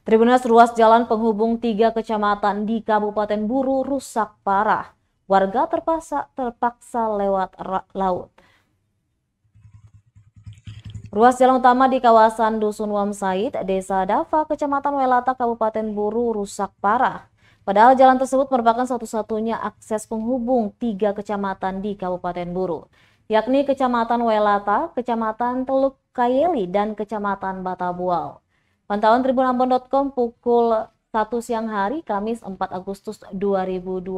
Tribunnews, ruas jalan penghubung 3 kecamatan di Kabupaten Buru rusak parah. Warga terpaksa lewat laut. Ruas jalan utama di kawasan Dusun Wamsaid, Desa Dava, Kecamatan Welata, Kabupaten Buru rusak parah. Padahal jalan tersebut merupakan satu-satunya akses penghubung 3 kecamatan di Kabupaten Buru, yakni Kecamatan Welata, Kecamatan Teluk Kayeli, dan Kecamatan Batabual. Pantauan tribunambon.com pukul 1 siang hari, Kamis 4 Agustus 2022.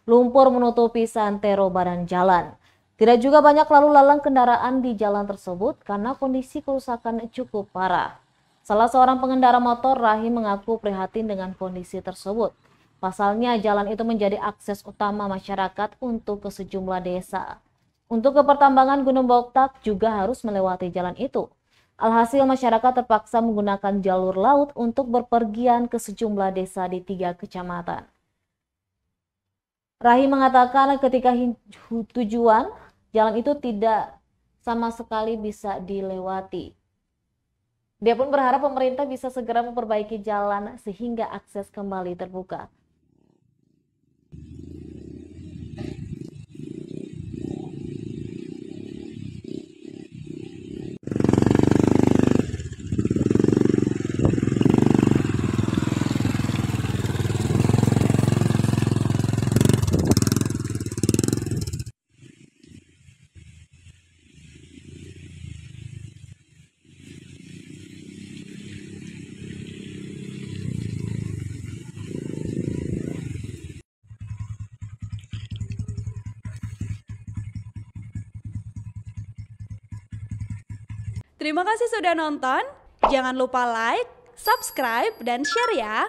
Lumpur menutupi santero badan jalan. Tidak juga banyak lalu lalang kendaraan di jalan tersebut karena kondisi kerusakan cukup parah. Salah seorang pengendara motor, Rahim, mengaku prihatin dengan kondisi tersebut. Pasalnya, jalan itu menjadi akses utama masyarakat untuk ke sejumlah desa. Untuk ke pertambangan Gunung Boktak juga harus melewati jalan itu. Alhasil, masyarakat terpaksa menggunakan jalur laut untuk berpergian ke sejumlah desa di 3 kecamatan. Rahim mengatakan ketika tujuan, jalan itu tidak sama sekali bisa dilewati. Dia pun berharap pemerintah bisa segera memperbaiki jalan sehingga akses kembali terbuka. Terima kasih sudah nonton. Jangan lupa like, subscribe, dan share ya.